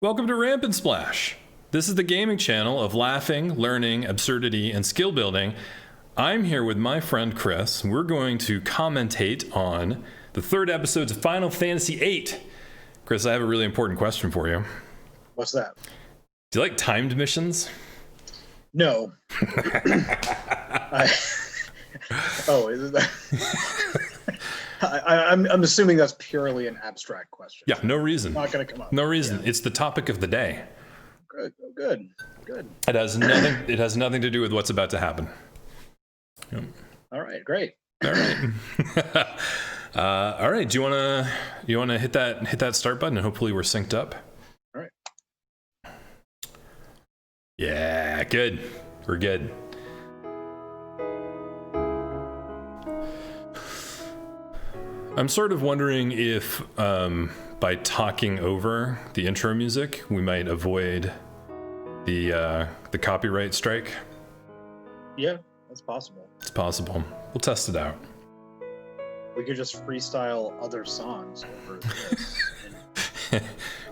Welcome to Ramp and Splash. This is the gaming channel of laughing, learning, absurdity, and skill building. I'm here with my friend Chris. We're going to commentate on the third episodes of Final Fantasy VIII. Chris, I have a really important question for you. What's that? Do you like timed missions? No. Is that? I'm assuming that's purely an abstract question. Yeah, no reason. Not going to come up. No reason. Yeah. It's the topic of the day. Good. It has nothing. It has nothing to do with what's about to happen. Yep. All right, great. All right. All right. Do you wanna hit that start button and hopefully we're synced up? All right. Yeah, good. We're good. I'm sort of wondering if by talking over the intro music, we might avoid the copyright strike. Yeah, that's possible. It's possible. We'll test it out. We could just freestyle other songs over this and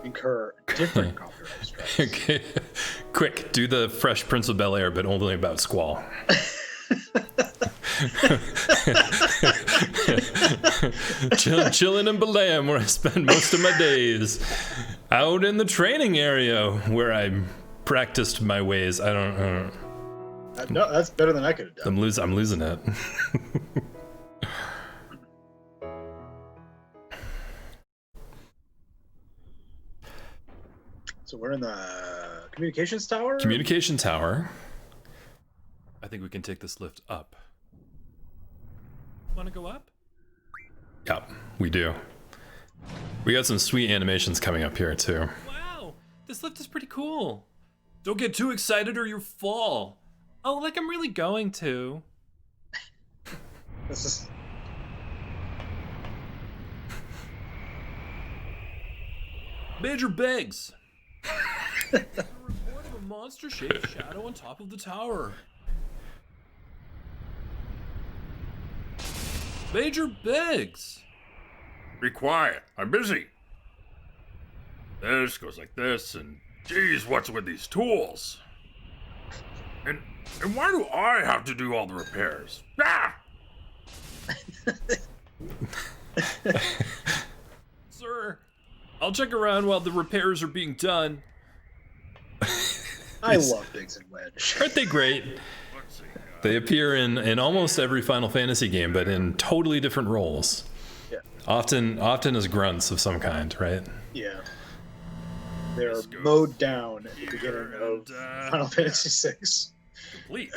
incur different copyright strikes. Okay. Quick, do the Fresh Prince of Bel-Air, but only about Squall. Chilling in Belam, where I spend most of my days. Out in the training area, where I practiced my ways. I don't know. No, that's better than I could have done. I'm losing it. So we're in the communications tower? Communication tower. I think we can take this lift up. Want to go up? Yep, we do. We got some sweet animations coming up here too. Wow, this lift is pretty cool. Don't get too excited or you'll fall. Oh, like I'm really going to. This is... Major Biggs. A report of a monster-shaped shadow on top of the tower. Major Biggs. Be quiet. I'm busy. This goes like this, and geez, what's with these tools? And why do I have to do all the repairs? Ah! Sir, I'll check around while the repairs are being done. I love Biggs and Wedge. Aren't they great? They appear in almost every Final Fantasy game, but in totally different roles. Yeah. Often as grunts of some kind, right? Yeah. They're mowed down at the beginning of Final Fantasy VI. Complete.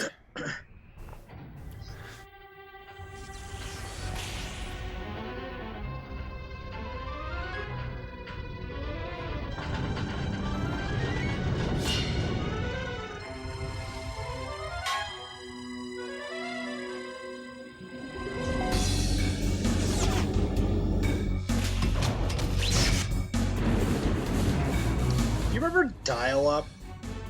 Remember dial-up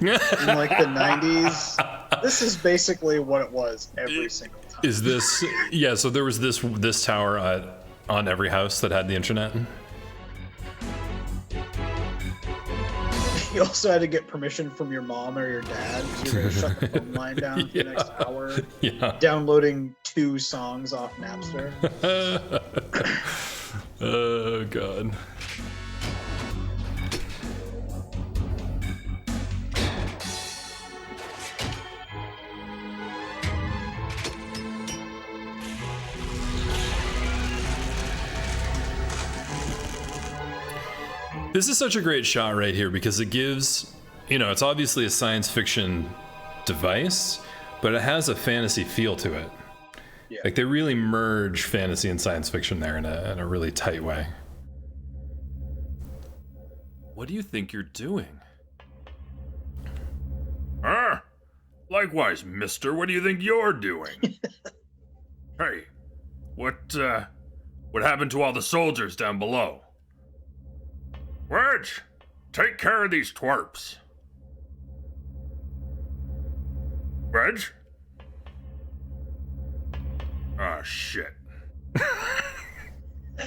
in like the 90s? This is basically what it was every single time. Is this... Yeah, so there was this tower on every house that had the internet. You also had to get permission from your mom or your dad to shut the phone line down for the next hour. Yeah. Downloading 2 songs off Napster. Oh, God. This is such a great shot right here because it gives, it's obviously a science fiction device, but it has a fantasy feel to it. Yeah. Like they really merge fantasy and science fiction there in a really tight way. What do you think you're doing? Likewise, mister, what do you think you're doing? Hey, what happened to all the soldiers down below? Wedge, take care of these twerps. Wedge? Ah, shit.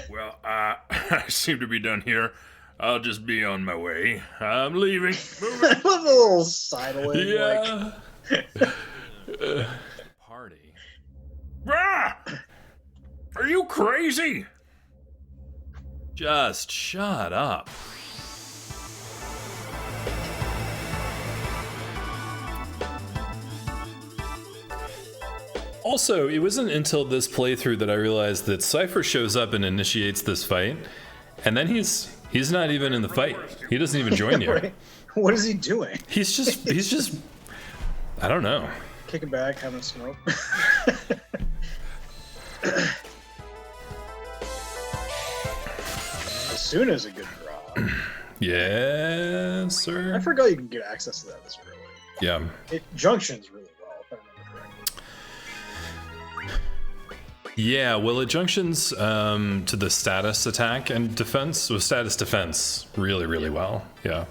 Well, I seem to be done here. I'll just be on my way. I'm leaving. With a little sidling, Yeah. Party. Ah! Are you crazy? Just shut up. Also, it wasn't until this playthrough that I realized that Cypher shows up and initiates this fight, and then he's not even in the fight. He doesn't even join you. Right. What is he doing? He's just I don't know. Kicking back, having a smoke. As soon as a good draw. Yes, sir. I forgot you can get access to that this early. Yeah. It junctions really well, if I remember correctly. Yeah, well, it junctions to the status attack and defense, so status defense really, really well. Yeah.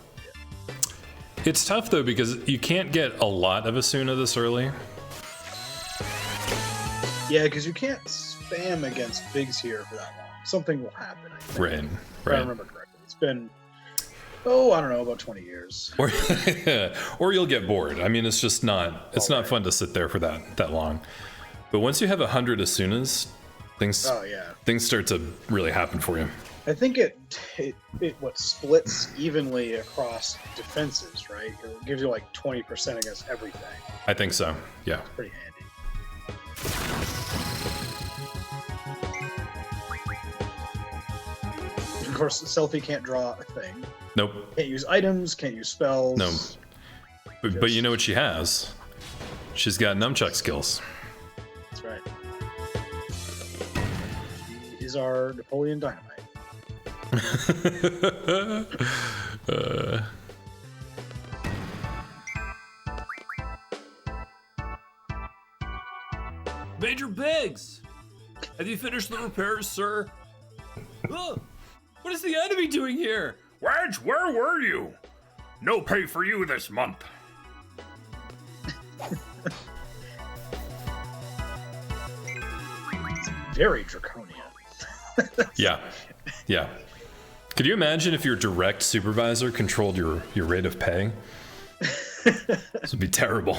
It's tough, though, because you can't get a lot of Asuna this early. Yeah, because you can't spam against bigs here for that long. Something will happen, I think. Right, If I right. remember correctly. It's been, I don't know, about 20 years. Or you'll get bored. I mean, it's just not, it's not fun to sit there for that long. But once you have 100 Asunas, things start to really happen for you. I think it what splits evenly across defenses, right? It gives you like 20% against everything. I think so, yeah. Pretty handy. Of course, Selfie can't draw a thing. Nope. Can't use items, can't use spells. No. But you know what she has? She's got nunchuck skills. That's right. She is our Napoleon Dynamite. Major Biggs! Have you finished the repairs, sir? Ugh, what is the enemy doing here? Wedge, where were you? No pay for you this month. It's very draconian. Yeah. Yeah. Could you imagine if your direct supervisor controlled your rate of pay? This would be terrible.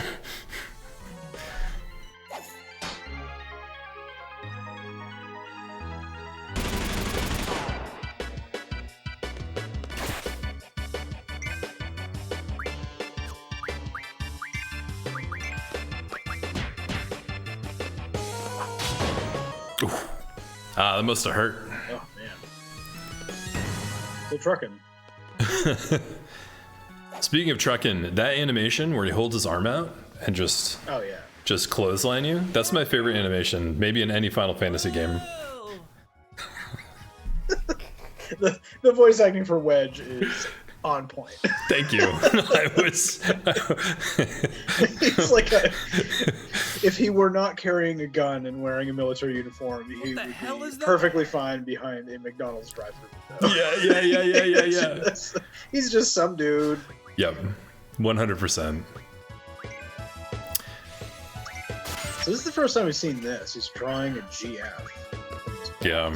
Oof. Ah, that must have hurt. Oh, man. Still trucking. Speaking of trucking, that animation where he holds his arm out and just Oh, yeah. clothesline you, that's my favorite animation, maybe in any Final Fantasy game. The voice acting for Wedge is on point. Thank you. I was. He's like if he were not carrying a gun and wearing a military uniform, he would be perfectly fine behind a McDonald's drive-thru. Yeah. He's just some dude. Yep, 100%. So this is the first time we've seen this. He's drawing a GF. Yeah.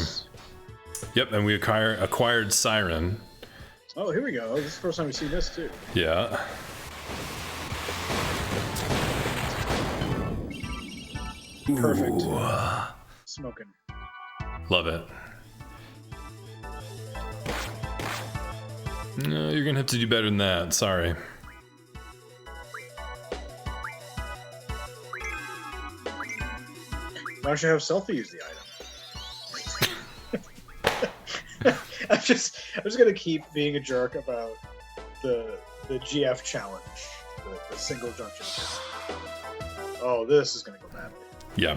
Yep, and we acquired Siren. Oh, here we go. This is the first time we've seen this too. Yeah. Perfect. Ooh, Smoking. love it. No, you're gonna have to do better than that. Sorry. Why don't you have Selfie use the item? I'm just gonna keep being a jerk about the GF challenge, the single junction. Oh, this is gonna go badly. Yeah.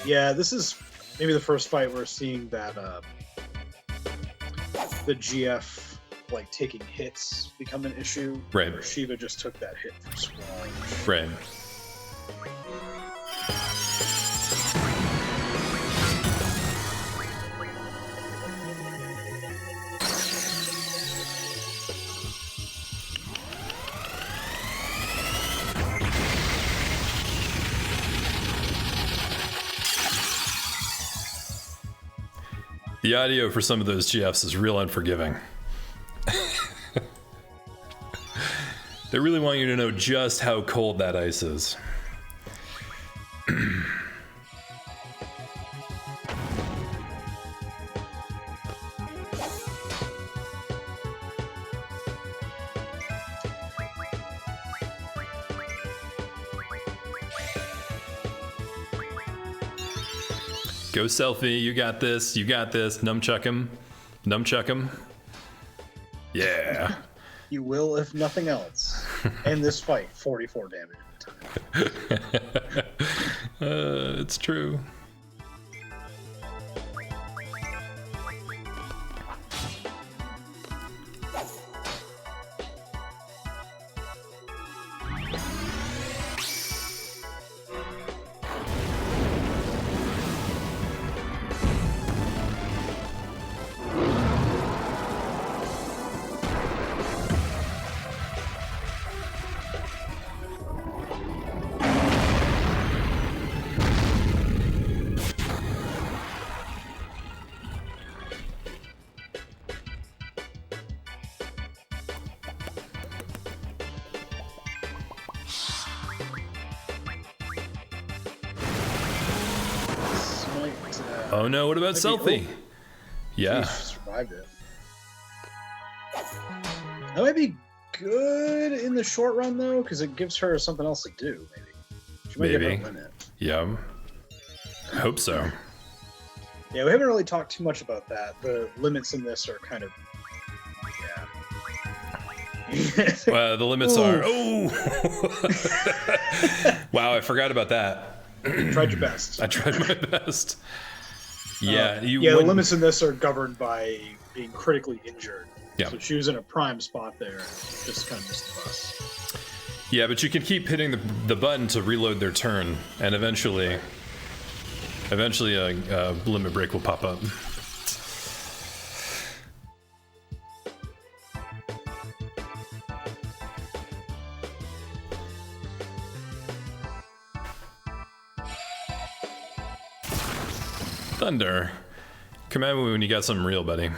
Yeah, this is maybe the first fight we're seeing that the GF like taking hits become an issue. Right. Where Shiva just took that hit from Squall. Right. The audio for some of those GFs is real unforgiving. They really want you to know just how cold that ice is. Go selfie, you got this, you got this. Nunchuck him. Nunchuck him. Yeah. You will, if nothing else. End this fight, 44 damage at a time. It's true. Oh no, what about selfie? Yeah. She survived it. That might be good in the short run, though, because it gives her something else to do, maybe. She might get her limit. Yeah. I hope so. Yeah, we haven't really talked too much about that. The limits in this are kind of... Yeah. Well, the limits are... Oh! Wow, I forgot about that. You tried your best. I tried my best. Yeah, the limits in this are governed by being critically injured. Yeah. So she was in a prime spot there, just kind of missed the bus. Yeah, but you can keep hitting the button to reload their turn, and eventually a limit break will pop up. Thunder. Come at me when you got something real, buddy.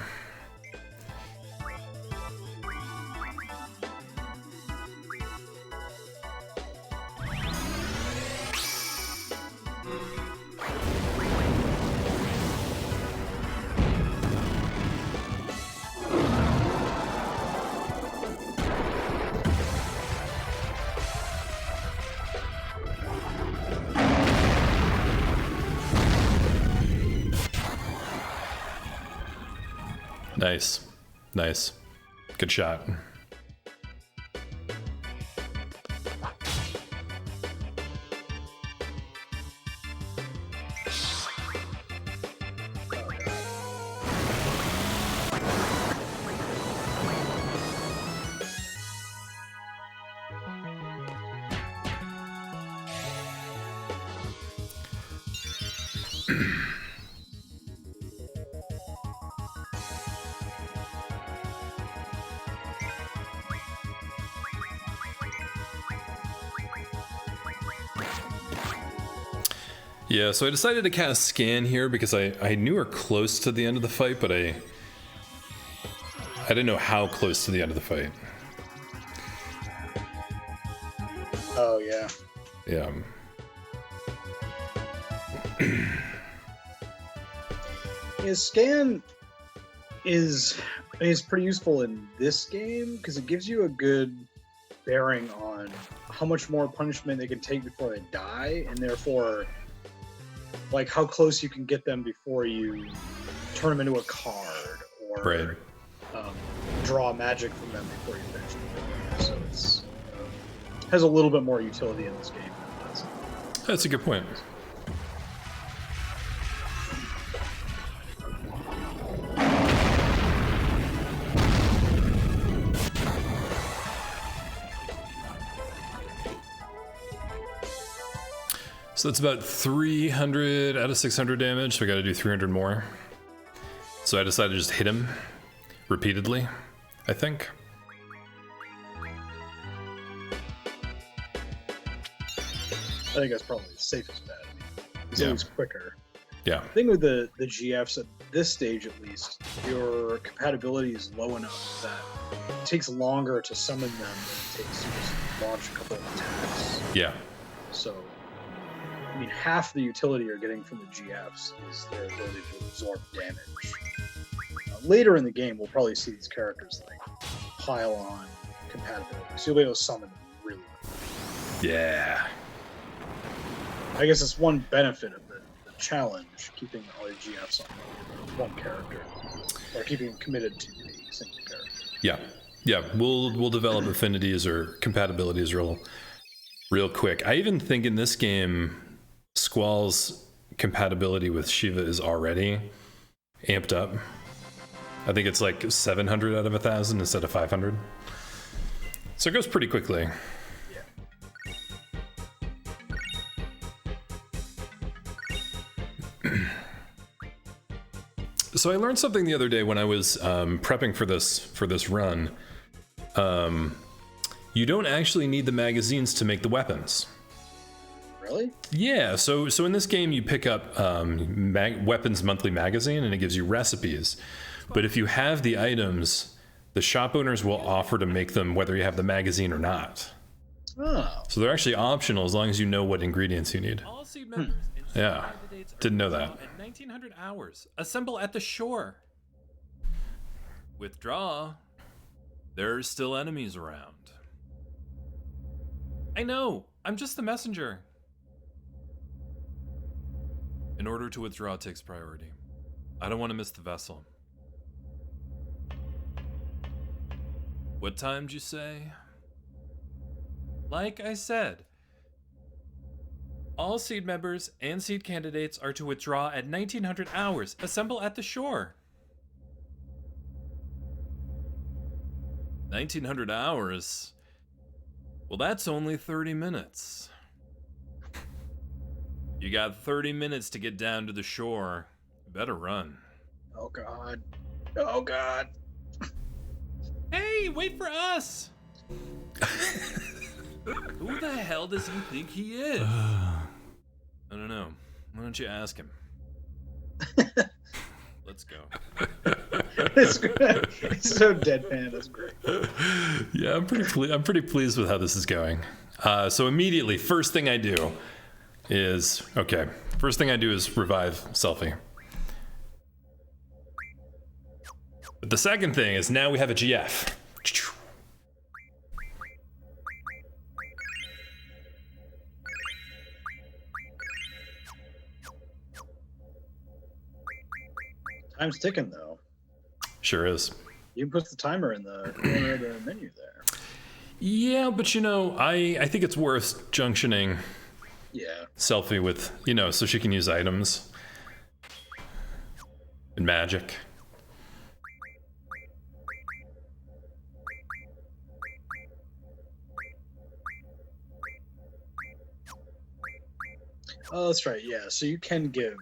Nice. Nice. Good shot. Yeah, so I decided to cast Scan here because I knew we were close to the end of the fight, but I didn't know how close to the end of the fight. Oh, yeah. Yeah. Yeah, Scan is pretty useful in this game because it gives you a good bearing on how much more punishment they can take before they die, and therefore like how close you can get them before you turn them into a card or Right. Draw magic from them before you finish them. So it's has a little bit more utility in this game than it does. That's a good point. So that's about 300 out of 600 damage, so we gotta do 300 more. So I decided to just hit him repeatedly, I think. I think that's probably the safest bet. It's Yeah. always quicker. Yeah. The thing with the GFs at this stage, at least, your compatibility is low enough that it takes longer to summon them than it takes to just launch a couple of attacks. Yeah. So, I mean, half the utility you're getting from the GFs is their ability to absorb damage. Later in the game, we'll probably see these characters like pile on compatibility, so you'll be able to summon them really quick. Yeah. I guess it's one benefit of the challenge, keeping all your GFs on one character, or keeping them committed to a single character. Yeah. Yeah. We'll develop affinities or compatibilities real quick. I even think in this game, Squall's compatibility with Shiva is already amped up. I think it's like 700 out of 1,000 instead of 500. So it goes pretty quickly. So I learned something the other day when I was prepping for this run. You don't actually need the magazines to make the weapons. Really? Yeah. So in this game, you pick up Weapons Monthly magazine, and it gives you recipes. But if you have the items, the shop owners will offer to make them whether you have the magazine or not. Oh. So they're actually optional as long as you know what ingredients you need. All seed members and seed Yeah. candidates are Didn't know withdrawn that. At 1900 hours. Assemble at the shore. Withdraw. There's still enemies around. I know. I'm just the messenger. In order to withdraw takes priority. I don't want to miss the vessel. What time'd you say? Like I said, all seed members and seed candidates are to withdraw at 1900 hours. Assemble at the shore. 1900 hours? Well, that's only 30 minutes. You got 30 minutes to get down to the shore. Better run. Oh god. Oh god. Hey, wait for us! Who the hell does he think he is? I don't know. Why don't you ask him? Let's go. It's so deadpan. That's great. Yeah, I'm pretty pleased with how this is going. So immediately, first thing I do is revive Selfie. But the second thing is now we have a GF. Time's ticking though. Sure is. You can put the timer in the corner of the menu there. Yeah, but I think it's worth junctioning Yeah. Selfie with, so she can use items and magic. Oh, that's right. Yeah. So you can give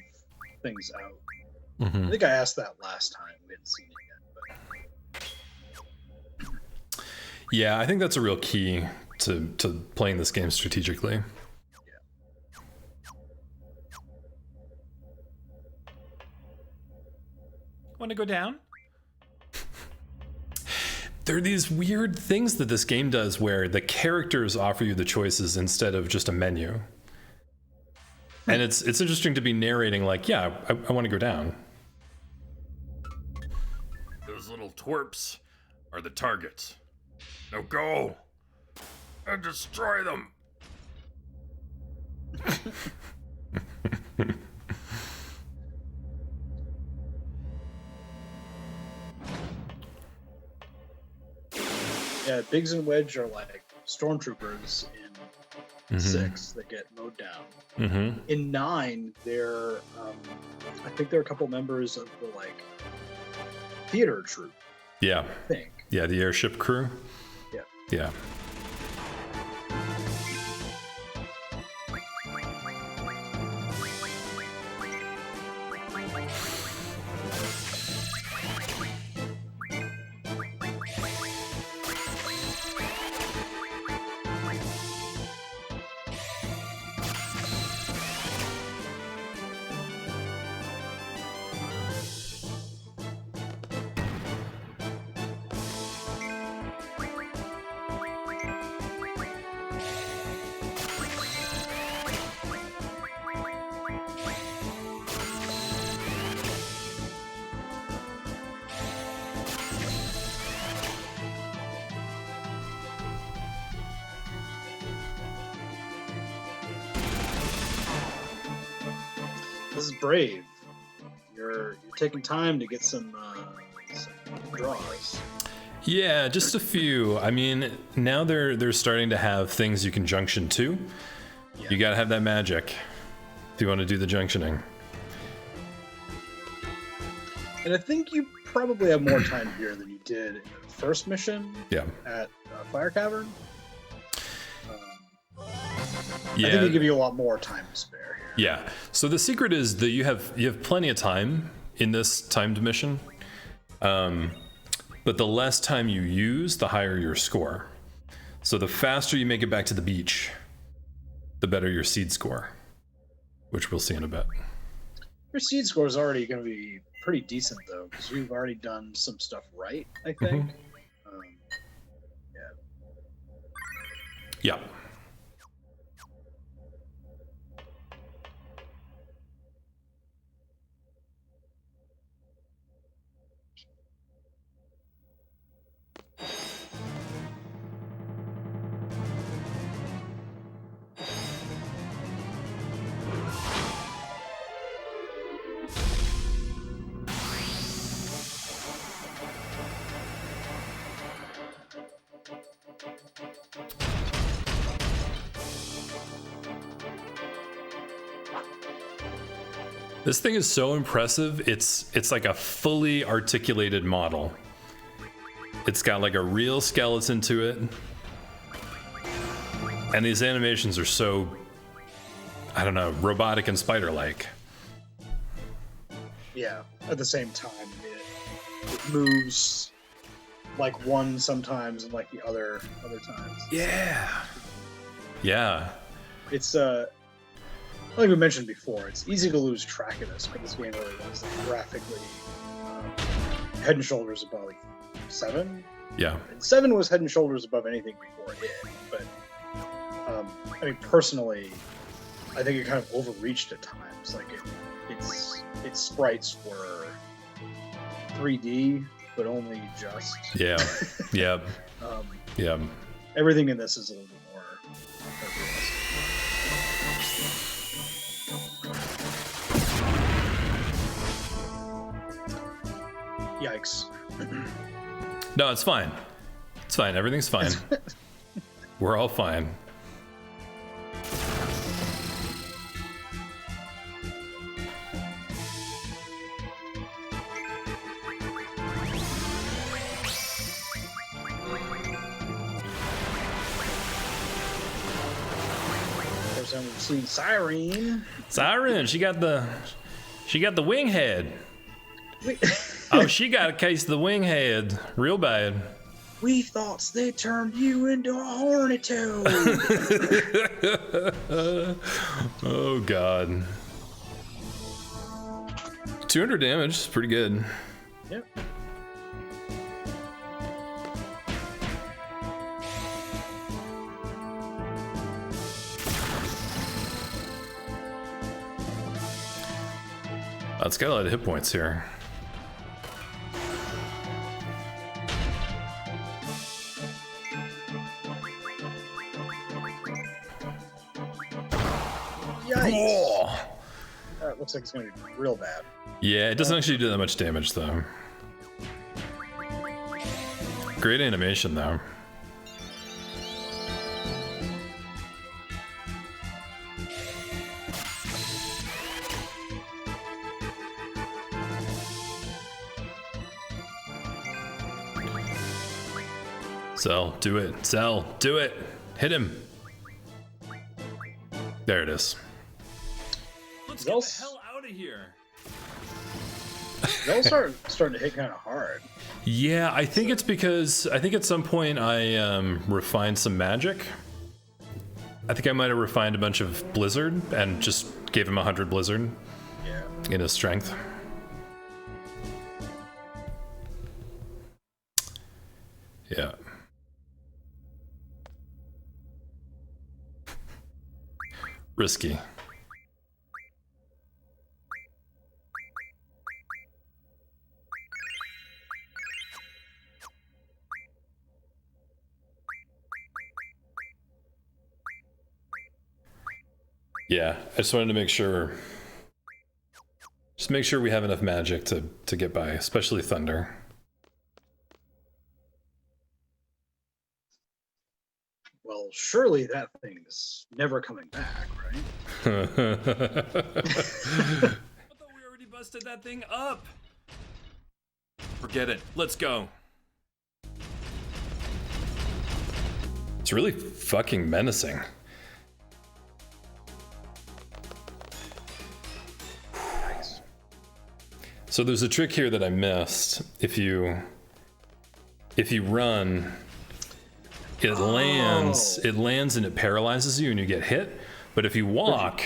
things out. Mm-hmm. I think I asked that last time. We hadn't seen it yet. But... Yeah, I think that's a real key to playing this game strategically. Want to go down? There are these weird things that this game does where the characters offer you the choices instead of just a menu. And it's interesting to be narrating like, yeah, I want to go down. Those little twerps are the targets. Now go and destroy them. Yeah, Biggs and Wedge are like stormtroopers in 6 that get mowed down. Mm-hmm. In 9, they're I think they're a couple members of the like theater troupe. Yeah. I think. Yeah, the airship crew. Yeah. Yeah. is brave. You're taking time to get some draws. Yeah, just a few. I mean, now they're starting to have things you can junction to. Yeah. You gotta have that magic if you want to do the junctioning. And I think you probably have more time here than you did in the first mission. Yeah. At Fire Cavern. Yeah. I think they give you a lot more time to spare here. Yeah. So the secret is that you have plenty of time in this timed mission. But the less time you use, the higher your score. So the faster you make it back to the beach, the better your seed score, which we'll see in a bit. Your seed score is already going to be pretty decent, though, because you've already done some stuff right, I think. Yeah. This thing is so impressive. It's like a fully articulated model. It's got like a real skeleton to it. And these animations are so, I don't know, robotic and spider-like. Yeah, at the same time, it moves like one sometimes and like the other times. Yeah. Yeah. It's like we mentioned before, it's easy to lose track of this, but this game really was graphically head and shoulders above like 7. Yeah. And 7 was head and shoulders above anything before it, but I mean, personally, I think it kind of overreached at times. Like its sprites were 3D, but only just. Yeah. Yeah. Yeah. Everything in this is a little bit more realistic. Yikes. No, it's fine. It's fine. Everything's fine. We're all fine. First time we've seen Siren. Siren, she got the wing head. Oh, she got a case of the wing head. Real bad. We thought they turned you into a horny toad. Oh, God. 200 damage is pretty good. Yep. It's got a lot of hit points here. Yikes. Oh. That looks like it's going to be real bad. Yeah, it doesn't actually do that much damage, though. Great animation, though. Cell, do it. Cell, do it. Hit him. There it is. Let's get the hell out of here. They'll starting to hit kind of hard. Yeah, I think it's because I think at some point I refined some magic. I think I might have refined a bunch of blizzard and just gave him 100 blizzard in his strength. Yeah. Risky. Yeah, I just wanted to make sure Just make sure we have enough magic to get by, especially thunder. Well, surely that thing is never coming back, right? I thought we already busted that thing up. Forget it. Let's go. It's really fucking menacing. Nice. So there's a trick here that I missed. If you run, it lands and it paralyzes you and you get hit. But if you walk,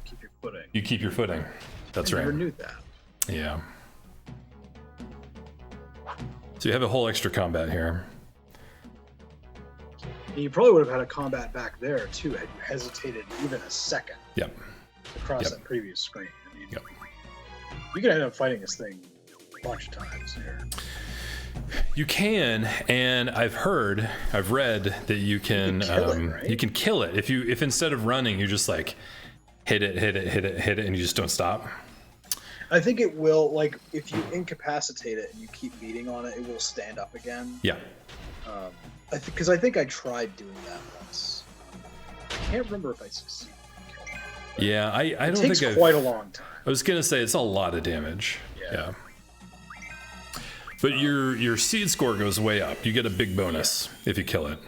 keep your footing. you keep your footing. That's I right. never knew that. Yeah. So you have a whole extra combat here. And you probably would have had a combat back there too had you hesitated even a second Yep. to cross Yep. that previous screen. I mean, Yep. you can end up fighting this thing a bunch of times here. You can, and I've read that you can kill it, right? you can kill it if instead of running you just like hit it, and you just don't stop. I think it will, like, if you incapacitate it and you keep beating on it, it will stand up again. Yeah. Because I think I tried doing that once. I can't remember if I succeeded. Yeah, I don't It takes think quite a long time. I was gonna say it's a lot of damage. Yeah. But your seed score goes way up. You get a big bonus if you kill it.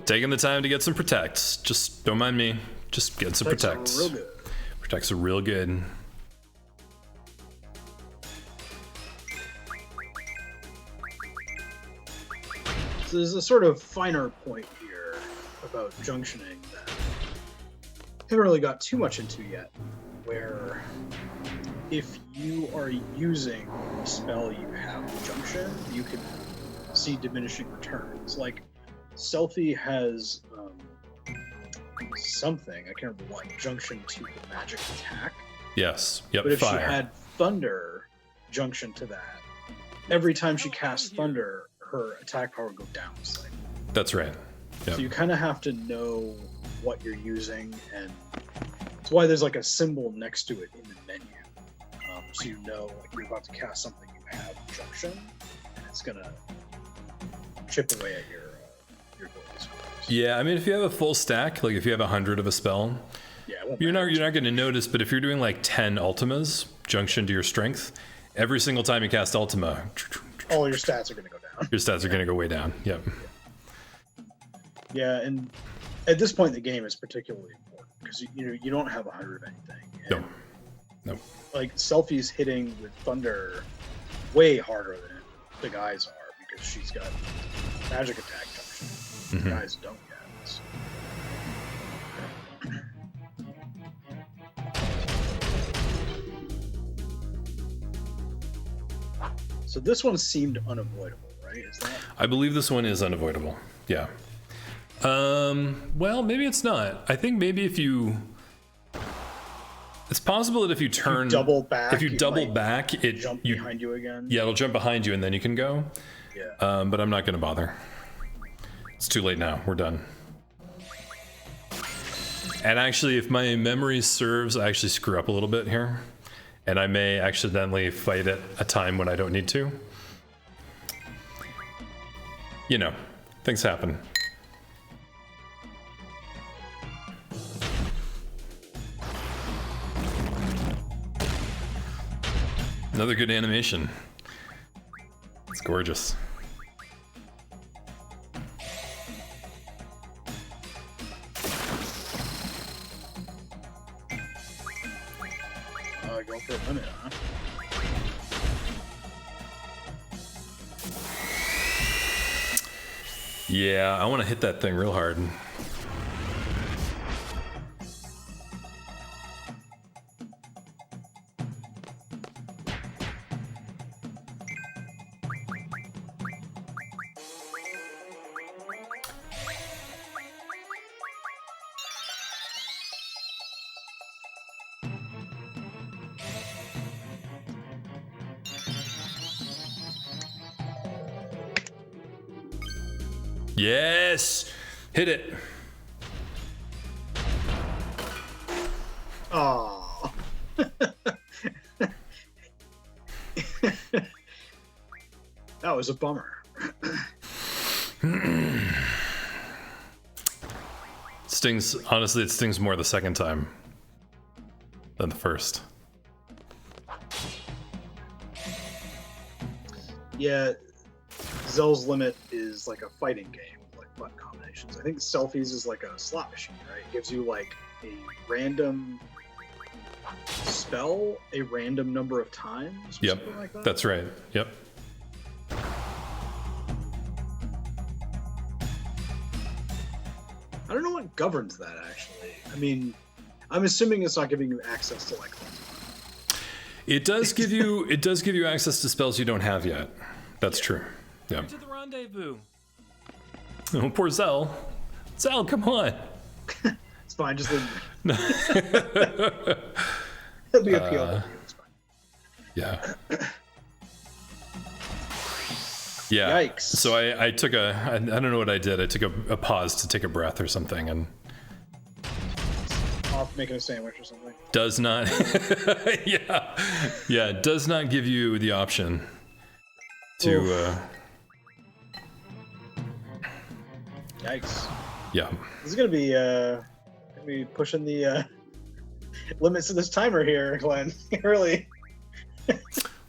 Taking the time to get some protects. Just don't mind me. Just get some protects. Real good. Protects are real good. So there's a sort of finer point here about junctioning that I haven't really got too much into yet, where if you are using a spell you have junction, you can see diminishing returns. Like, Selfie has something, I can't remember what, junction to the magic attack. Yes. Yep. But if Fire. she had Thunder junction to that, every time she casts Thunder, her attack power would go down slightly. That's right. Yep. So you kind of have to know what you're using, and that's why there's like a symbol next to it in the menu. So you know, like, you're about to cast something you have junction, and it's gonna chip away at your ability scores. Yeah, I mean, if you have a full stack, like if you have 100 of a spell, Yeah, it won't you're matter. not going to notice. But if you're doing like 10 ultimas, junction to your strength, every single time you cast ultima, All your stats are gonna go down. your stats are going to go way down. Yep. Yeah, and at this point in the game, it's particularly important because you don't have 100 of anything. No. And, No. like, Selfie's hitting with Thunder way harder than the guys are because she's got magic attack junction. The Mhm. guys don't yet. So. So this one seemed unavoidable, right? Is that? I believe this one is unavoidable. Yeah. Well, maybe it's not. I think maybe if you, it's possible that if you turn, double back, if you it double might back, it jump behind you again. Yeah, it'll jump behind you and then you can go. Yeah. But I'm not going to bother. It's too late now. We're done. And actually, if my memory serves, I actually screw up a little bit here. And I may accidentally fight at a time when I don't need to. You know, things happen. Another good animation. It's gorgeous. Go for a minute, huh? Yeah, I want to hit that thing real hard. Yes! Hit it. Oh. That was a bummer. Stings, honestly, it stings more the second time than the first. Yeah, Zell's Limit is like a fighting game with like button combinations. I think Selfies is like a slot machine, right? It gives you like a random spell a random number of times. Or Yep, something like that. that's right. Yep. I don't know what governs that actually. I mean, I'm assuming it's not giving you access to like. It does give you access to spells you don't have yet. That's true. Yeah. To the rendezvous. Oh, poor Zell. Zell, come on. It's fine. Just leave it. It'll be appealing. It's fine. Yeah. Yeah. Yikes. So I took I don't know what I did. I took a pause to take a breath or something, and Off making a sandwich or something. does not. Yeah. Does not give you the option to. Yikes. Yeah. This is gonna be pushing the limits of this timer here, Glenn. Really.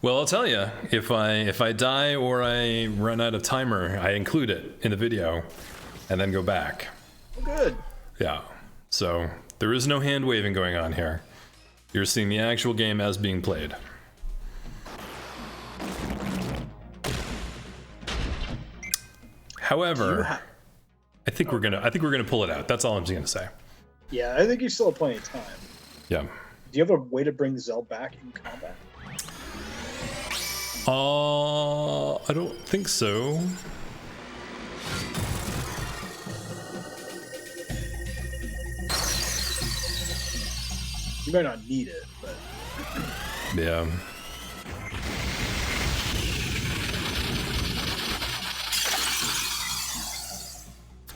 Well, I'll tell you, if I die or I run out of timer, I include it in the video, and then go back. Good. Yeah. So there is no hand waving going on here. You're seeing the actual game as being played. However, I think we're gonna pull it out. That's all I'm just gonna say. Yeah, I think you still have plenty of time. Yeah. Do you have a way to bring Zell back in combat? I don't think so. You might not need it, but Yeah.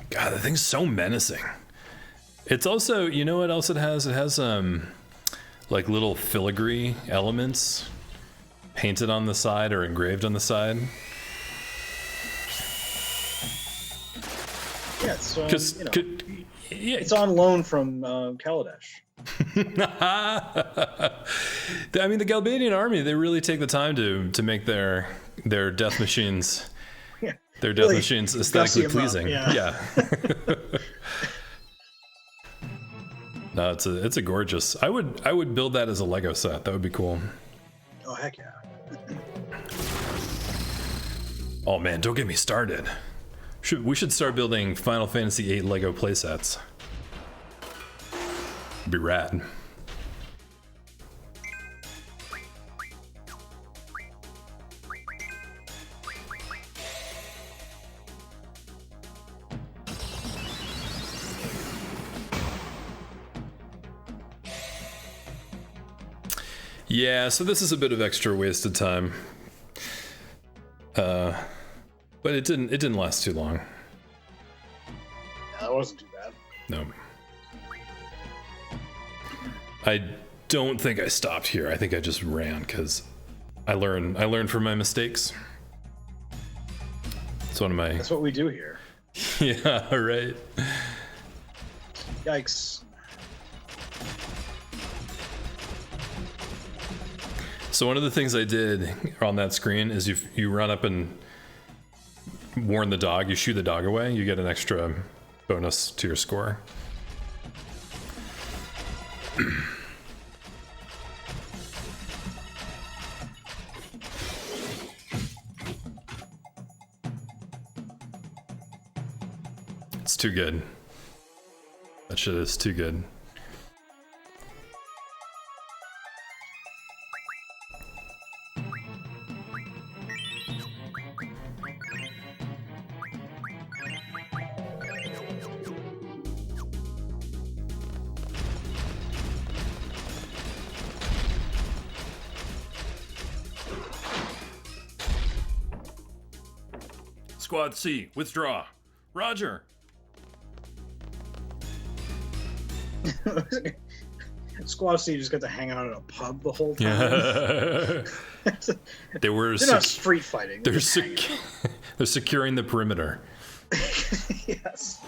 God, that thing's so menacing. It's also, you know what else it has? It has like little filigree elements painted on the side or engraved on the side. yeah, it's Yeah, it's on loan from Kaladesh. I mean, the Galbadian army, they really take the time to make their death machines their death Really machines aesthetically gussy 'em up, pleasing. yeah. No, it's a gorgeous. I would build that as a Lego set. That would be cool. Oh heck yeah. Oh man, don't get me started. We should start building Final Fantasy VIII Lego playsets. Be rad. Yeah, so this is a bit of extra wasted time. But it didn't last too long. That wasn't too bad. No. I don't think I stopped here. I think I just ran because I learned from my mistakes. It's one of my That's what we do here. yeah, right. Yikes. So one of the things I did on that screen is you run up and warn the dog, you shoo the dog away, you get an extra bonus to your score. It's too good. That shit is too good. Squad C, withdraw. Roger. Squad C just got to hang out at a pub the whole time. Yeah. They're not street fighting. They're securing the perimeter. Yes.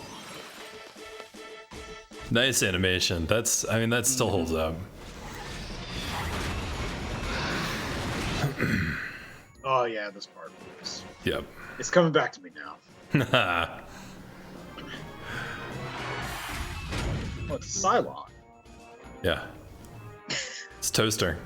Nice animation. That still holds up. Oh yeah, this part. Yep. It's coming back to me now. Oh, it's Cylon. Yeah. It's Toaster.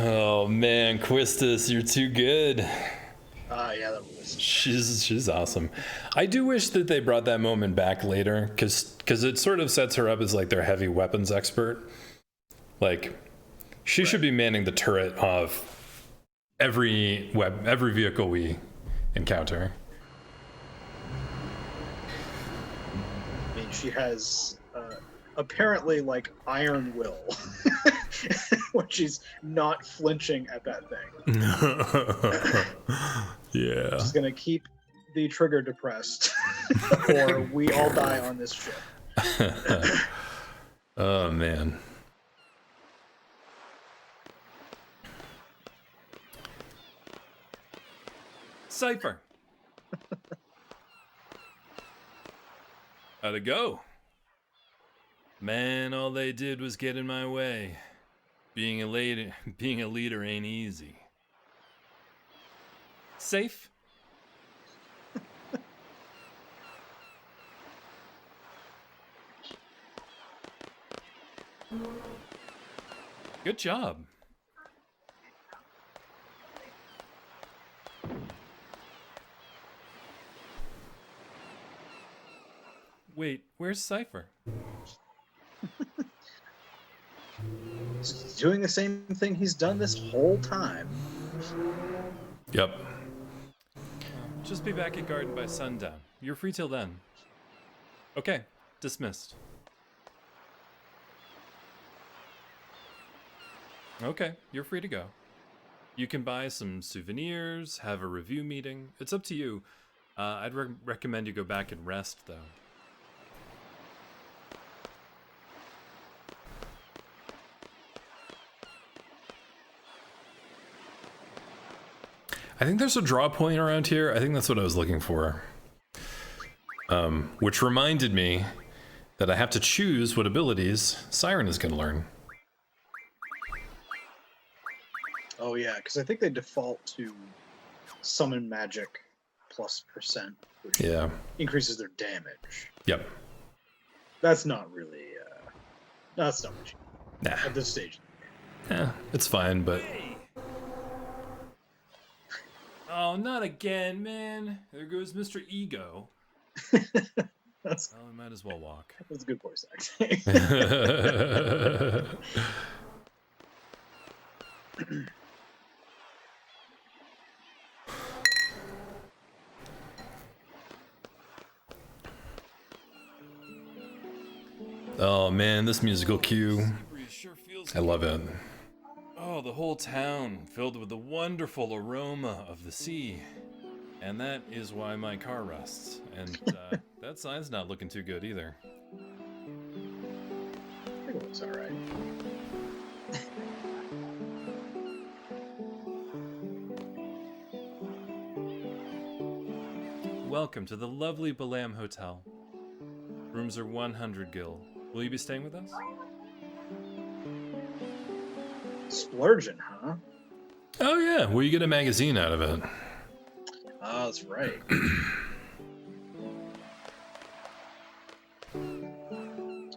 Oh man, Quistis, you're too good. Yeah, that was. She's awesome. I do wish that they brought that moment back later, because it sort of sets her up as like their heavy weapons expert. Like, she should be manning the turret of every vehicle we encounter. I mean, she has apparently like iron will, when she's not flinching at that thing. Yeah. She's gonna keep the trigger depressed, or we all die on this ship. Oh man. Cypher. How'd it go? Man, all they did was get in my way. Being a leader ain't easy. Safe. Good job. Wait, where's Cypher? He's doing the same thing he's done this whole time. Yep. Just be back at Garden by sundown. You're free till then. Okay, dismissed. Okay, you're free to go. You can buy some souvenirs, have a review meeting. It's up to you. I'd recommend you go back and rest, though. I think there's a draw point around here. I think that's what I was looking for. Which reminded me that I have to choose what abilities Siren is going to learn. Oh yeah, because I think they default to summon magic +%, which increases their damage. Yep. That's not really. That's not much. Nah. At this stage. Yeah, it's fine, but. Oh, not again, man. There goes Mr. Ego. That's. Well, I might as well walk. That's a good voice acting. Oh man, this musical cue. Sure feels I love it. Oh, the whole town filled with the wonderful aroma of the sea. And that is why my car rusts. And that sign's not looking too good either. I think it looks alright. Welcome to the lovely Balam Hotel. Rooms are 100 gil. Will you be staying with us? Splurging, huh? Oh yeah, well you get a magazine out of it. Oh, that's right.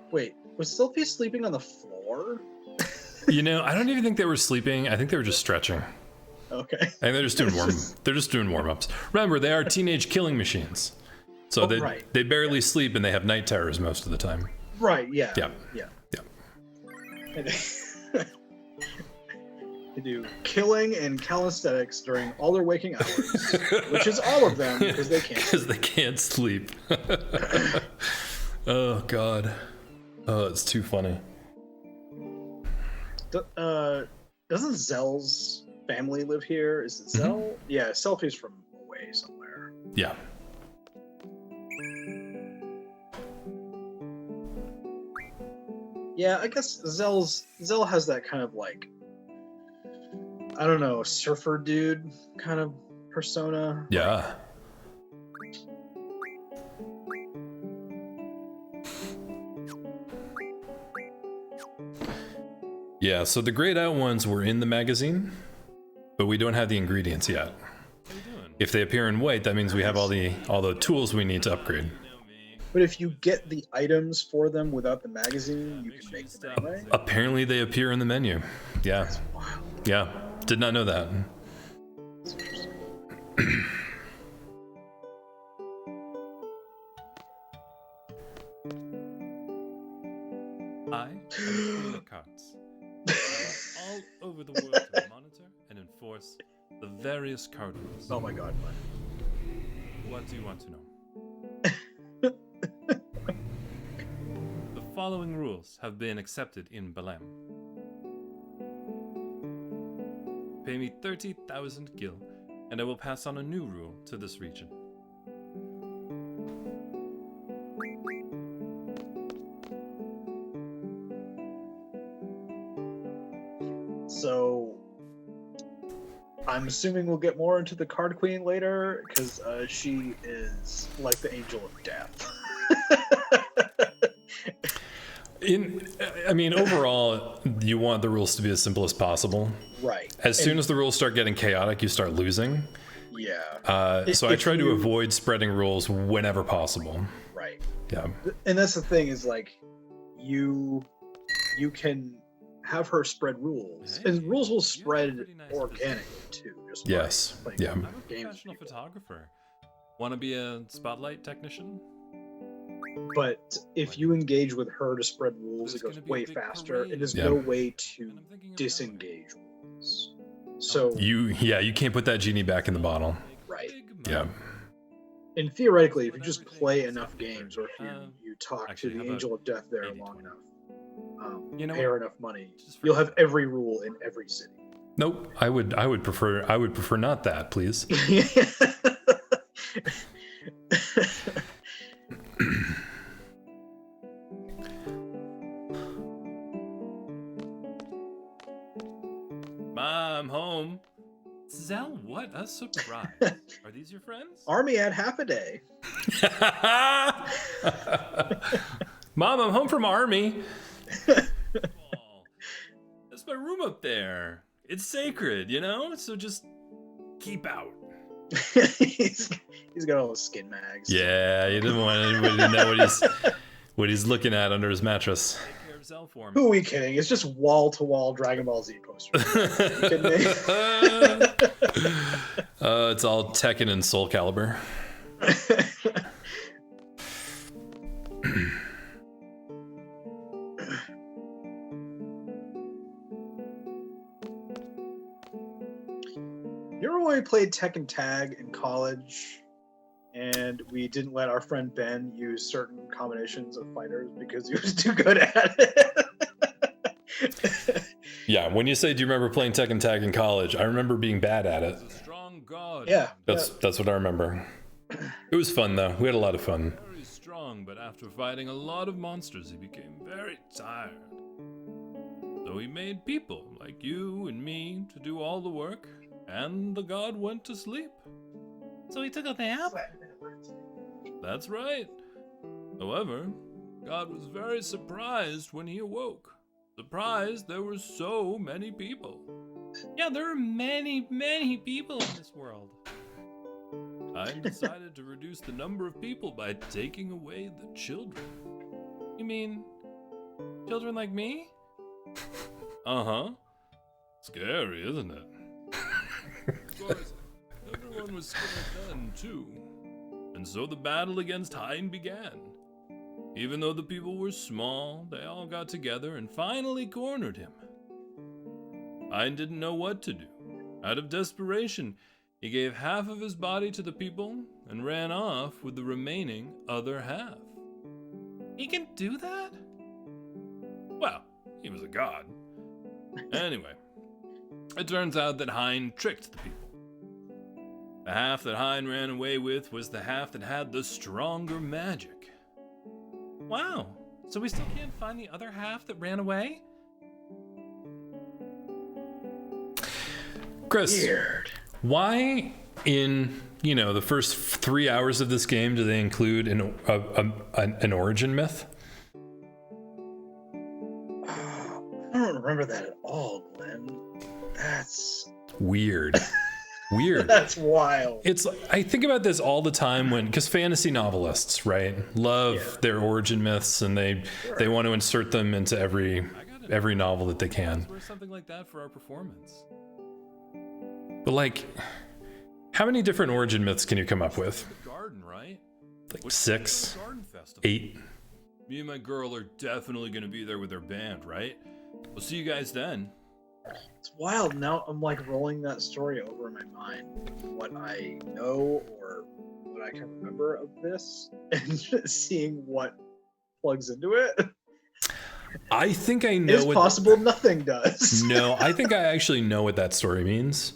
Wait, was Sylvie sleeping on the floor? more? You know, I don't even think they were sleeping. I think they were just stretching. Okay. I think they're just doing They're just doing warm-ups. Remember, they are teenage killing machines, so they barely sleep and they have night terrors most of the time. Right. Yeah. Yeah. Yeah. Yeah. And they do killing and calisthenics during all their waking hours, which is all of them because they can't. Because they can't sleep. Oh God. Oh, it's too funny. Doesn't Zell's family live here? Is it Zell? Yeah, Selfie's from away somewhere. Yeah. Yeah, I guess Zell has that kind of like, I don't know, surfer dude kind of persona. Yeah. Yeah, so the grayed out ones were in the magazine, but we don't have the ingredients yet. If they appear in white, that means we have all the tools we need to upgrade. But if you get the items for them without the magazine, you can make them anyway. Apparently they appear in the menu. Yeah. That's wild. Yeah. Did not know that. That's interesting. I am the queen of cards. All over the world to monitor and enforce the various card rules. Oh my god, man. What do you want to know? The following rules have been accepted in Belem. Pay me 30,000 gil, and I will pass on a new rule to this region. So, I'm assuming we'll get more into the Card Queen later, because she is like the angel of death. Overall, you want the rules to be as simple as possible. Right. As soon as the rules start getting chaotic, you start losing. Yeah. So I try to avoid spreading rules whenever possible. Right. Yeah. And that's the thing is like, you can have her spread rules, and rules will spread organically too. Just Yes. by Yeah. I'm a games professional people. photographer. Want to be a spotlight technician? But if you engage with her to spread rules, There's it goes gonna be a way big faster. parade. It is Yeah. no way And to I'm thinking of disengage rules. So You can't put that genie back in the bottle. right. Yeah. And theoretically, if you just play enough games, or if you talk actually, to how the about Angel of Death there 80-20? long enough, You know pay her what? enough money, Just for you'll have every rule in every city. Nope. I would prefer not that, please. I'm home. Zell, what a surprise. Are these your friends? Army had half a day. Mom, I'm home from army. Oh, that's my room up there. It's sacred, you know? So just keep out. he's got all the skin mags. Yeah, he didn't want anybody to know what he's looking at under his mattress. Take care of Zell for me. Who are we kidding? It's just wall-to-wall Dragon Ball Z posters. Are you kidding me? It's all Tekken and Soul Calibur. You remember when we played Tekken Tag in college, and we didn't let our friend Ben use certain combinations of fighters because he was too good at it? Yeah, when you say, do you remember playing Tekken Tag in college? I remember being bad at it. He's a strong god. Yeah. That's what I remember. It was fun though. We had a lot of fun. Very strong, but after fighting a lot of monsters, he became very tired. So he made people like you and me to do all the work, and the god went to sleep. So he took a nap? That's right. However, God was very surprised when he awoke. Surprised there were so many people. Yeah, there are many, many people in this world. I decided to reduce the number of people by taking away the children. You mean children like me? Uh-huh. Scary, isn't it? Of course, everyone was scared then, too. And so the battle against Hein began. Even though the people were small, they all got together and finally cornered him. Hein didn't know what to do. Out of desperation, he gave half of his body to the people and ran off with the remaining other half. He can do that? Well, he was a god. Anyway, it turns out that Hein tricked the people. The half that Hein ran away with was the half that had the stronger magic. Wow, so we still can't find the other half that ran away? Chris, Weird. why in, the first 3 hours of this game do they include an origin myth? I don't remember that at all, Glenn. That's Weird. Weird. that's wild. It's I think about this all the time because fantasy novelists, right, love their origin myths, and they want to insert them into every novel that they can. Or something like that for our performance. But how many different origin myths can you come up with? The garden, right? Like 6, Garden festival. 8. Me and my girl are definitely gonna be there with our band, right? We'll see you guys then. It's wild. Now I'm rolling that story over in my mind, what I know or what I can remember of this, and seeing what plugs into it. I think I know. It's possible nothing does. No, I think I actually know what that story means,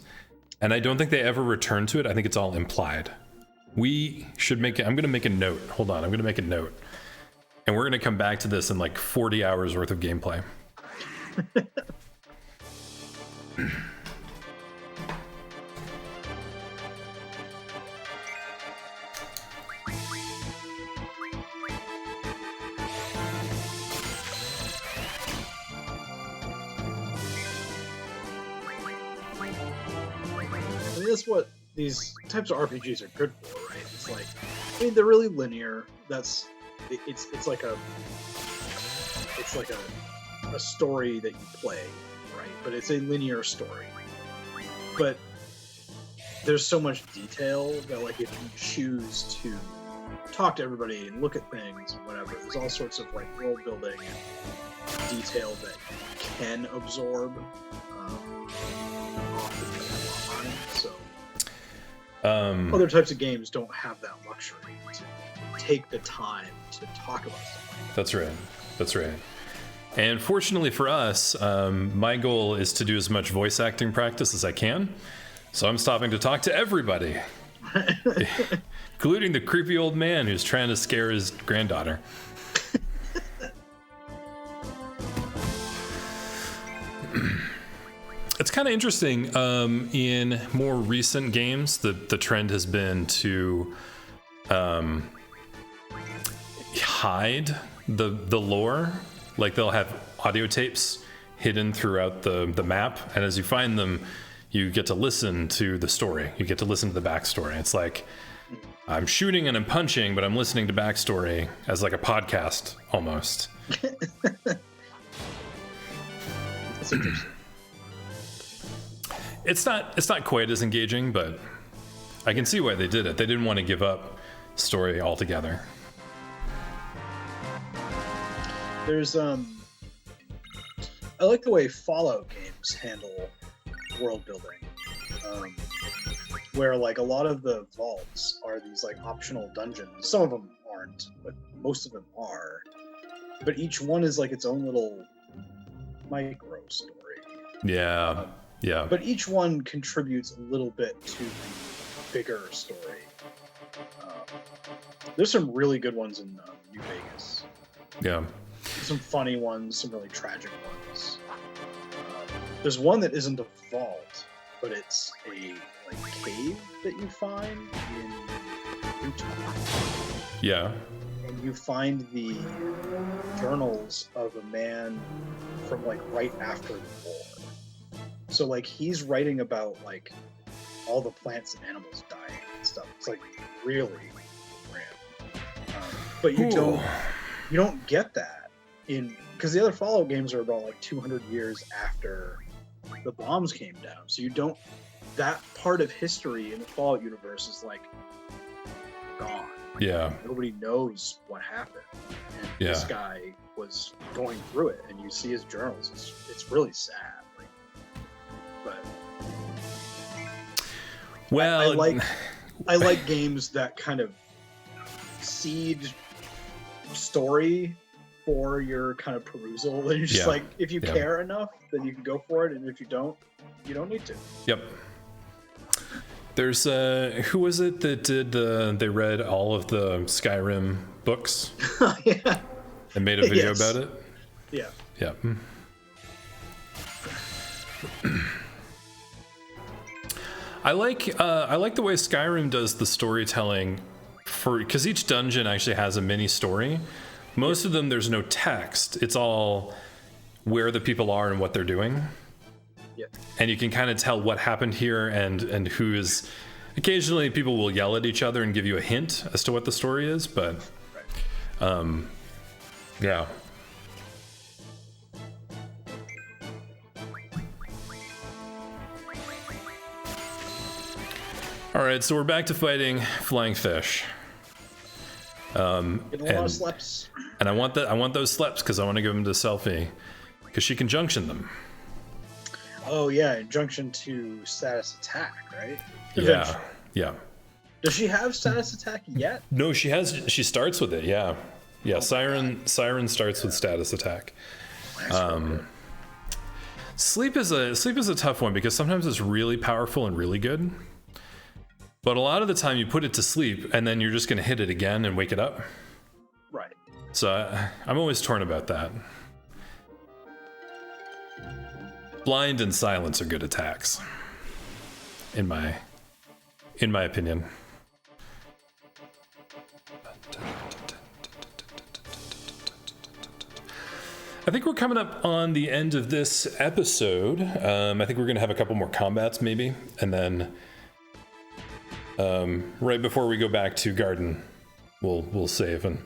and I don't think they ever return to it. I think it's all implied. We should make it. I'm going to make a note. Hold on. I'm going to make a note, and we're going to come back to this in 40 hours worth of gameplay. That's what these types of RPGs are good for, right? It's they're really linear. It's like a story that you play, right? But it's a linear story. But there's so much detail that if you choose to talk to everybody and look at things and whatever, there's all sorts of world building and detail that you can absorb. So other types of games don't have that luxury to take the time to talk about stuff. That's right. And fortunately for us, my goal is to do as much voice acting practice as I can. So I'm stopping to talk to everybody, including the creepy old man who's trying to scare his granddaughter. It's kind of interesting. In more recent games, the trend has been to hide the lore. They'll have audio tapes hidden throughout the map, and as you find them, you get to listen to the story. You get to listen to the backstory. It's I'm shooting and I'm punching, but I'm listening to backstory as a podcast almost. That's interesting. It's not quite as engaging, but I can see why they did it. They didn't want to give up story altogether. There's I like the way Fallout games handle world building, where a lot of the vaults are these optional dungeons. Some of them aren't, but most of them are. But each one is its own little micro story. Yeah. But each one contributes a little bit to the bigger story. There's some really good ones in New Vegas. Yeah. Some funny ones, some really tragic ones. There's one that isn't a vault, but it's a cave that you find in Utah. Yeah. And you find the journals of a man from right after the war. So he's writing about all the plants and animals dying and stuff. It's really grand. But you don't get that in because the other Fallout games are about like 200 years after the bombs came down, so you don't. That part of history in the Fallout universe is like gone. Like, Yeah. nobody knows what happened. And Yeah. this guy was going through it, and you see his journals. It's really sad. Like, but Well, I like games that kind of seed story for your kind of perusal. And you're just Yeah. like, if you Yeah. care enough, then you can go for it, and if you don't need to. Yep. There's who was it that did they read all of the Skyrim books Yeah. and made a video Yes. about it? Yeah. Yeah. I like the way Skyrim does the storytelling because each dungeon actually has a mini story. Most of them there's no text. It's all where the people are and what they're doing. Yeah. And you can kind of tell what happened here and who is. Occasionally people will yell at each other and give you a hint as to what the story is, but yeah. All right, so we're back to fighting flying fish. Getting a lot of slaps. And I want those sleps because I want to give them to Selfie because she can junction them. Oh yeah, junction to status attack, right? Yeah, Eventually. yeah. Does she have status attack yet? No, she starts with it. Yeah, yeah. Siren starts with status attack. Sleep is a tough one because sometimes it's really powerful and really good, but a lot of the time you put it to sleep and then you're just going to hit it again and wake it up. Right. So I'm always torn about that. Blind and silence are good attacks, in my opinion. I think we're coming up on the end of this episode. I think we're going to have a couple more combats maybe, and then right before we go back to Garden, we'll save and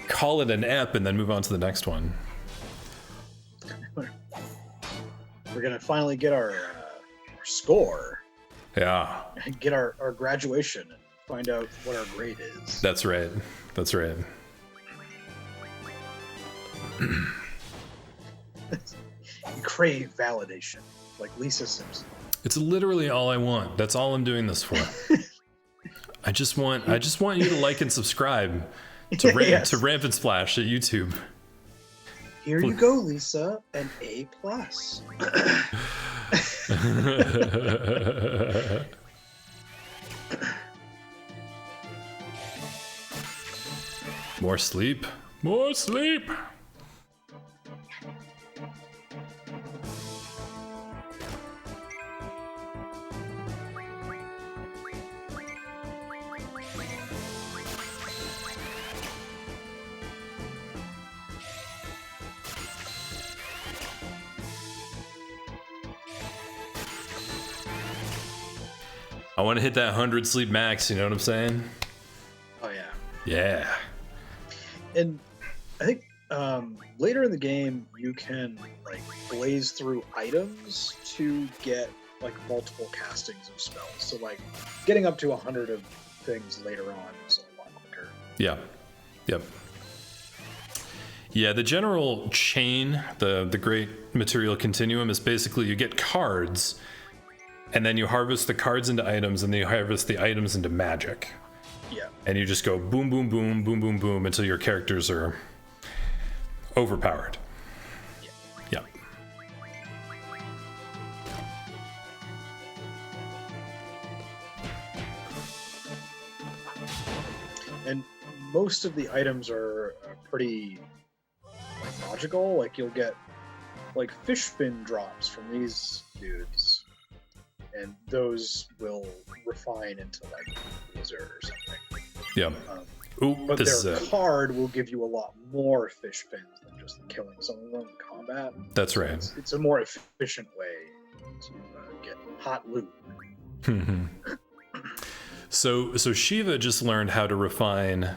call it an ep, and then move on to the next one. We're gonna finally get our score, Yeah, and get our graduation, and find out what our grade is. that's right. That's right. You crave validation, like Lisa Simpson. It's literally all I want. That's all I'm doing this for. I just want you to like and subscribe to Yes. to Rampant Splash at YouTube. Here you go, Lisa, an A+. More sleep. More sleep. I want to hit that 100 sleep max, you know what I'm saying? Oh yeah. Yeah. And I think later in the game you can like blaze through items to get like multiple castings of spells. So like getting up to 100 of things later on is a lot quicker. Yeah. Yep. Yeah, the general chain, the great material continuum is basically you get cards and then you harvest the cards into items and then you harvest the items into magic. Yeah. And you just go boom, boom, boom, boom, boom, boom until your characters are overpowered. Yeah. And most of the items are pretty like, logical. Like you'll get like fish fin drops from these dudes, and those will refine into like lizard or something. Yeah. Ooh, But this their is card will give you a lot more fish fins than just killing some of them in combat. that's right. It's a more efficient way to get hot loot. So Shiva just learned how to refine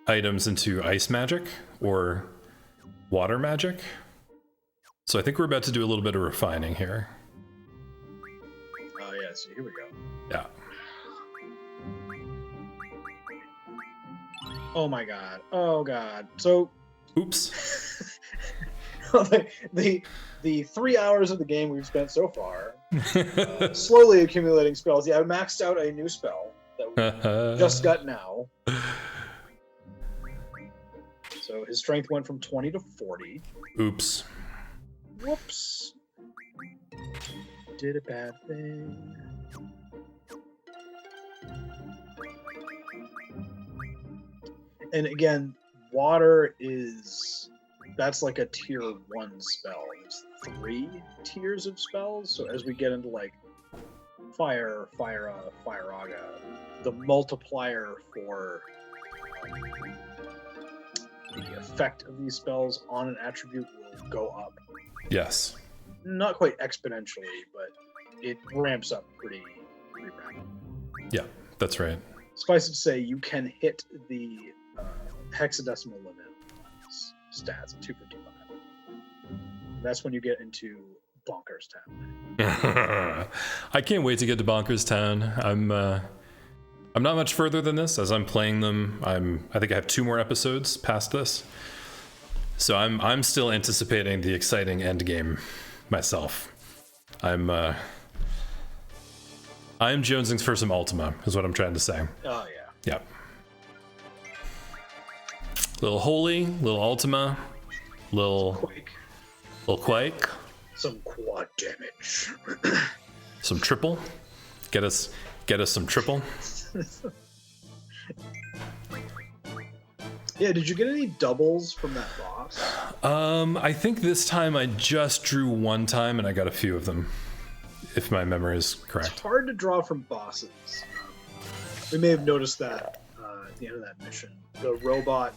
items into ice magic, or water magic. So I think we're about to do a little bit of refining here. Oh, yeah, so here we go. Yeah. Oh my god. Oh god. So Oops. the 3 hours of the game we've spent so far, slowly accumulating spells. Yeah, I maxed out a new spell that we just got now. So his strength went from 20 to 40. Oops. Whoops. Did a bad thing. And again, water that's like a tier 1 spell. There's 3 tiers of spells. So as we get into like Fire, Fire-Aga, the multiplier for the effect of these spells on an attribute will go up. Yes. Not quite exponentially, but it ramps up pretty rapidly. Yeah, that's right. Suffice it to say, you can hit the hexadecimal limit stats of 255. That's when you get into Bonkers Town. I can't wait to get to Bonkers Town. I'm not much further than this as I'm playing them. I think I have 2 more episodes past this. So I'm still anticipating the exciting end game myself. I'm jonesing for some Ultima, is what I'm trying to say. Oh yeah. Yeah. Little Holy, little Ultima, little Quake. Some quad damage. Some triple. Get us some triple. Yeah, did you get any doubles from that boss? I think this time I just drew 1 time and I got a few of them, if my memory is correct. It's hard to draw from bosses. We may have noticed that at the end of that mission. The robot,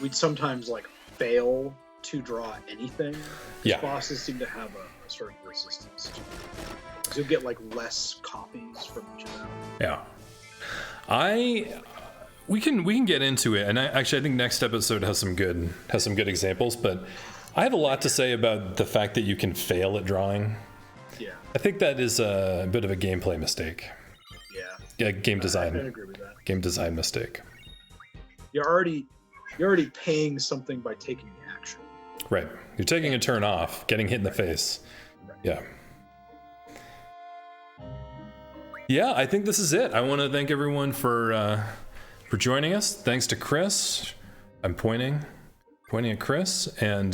we'd sometimes like fail to draw anything. Yeah. Bosses seem to have a certain resistance to it. So you'll get like less copies from each of them. Yeah. We can get into it, and I think next episode has some good examples. But I have a lot to say about the fact that you can fail at drawing. Yeah. I think that is a bit of a gameplay mistake. Yeah. Yeah, game design. I agree with that. Game design mistake. You're already paying something by taking the action. Right. You're taking a turn off, getting hit in the face. Right. Yeah. Yeah, I think this is it. I want to thank everyone for joining us. Thanks to Chris. I'm pointing at Chris, and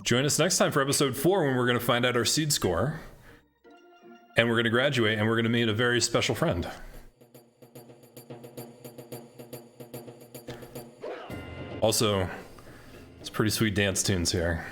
join us next time for episode 4 when we're going to find out our seed score, and we're going to graduate, and we're going to meet a very special friend. Also, it's pretty sweet dance tunes here.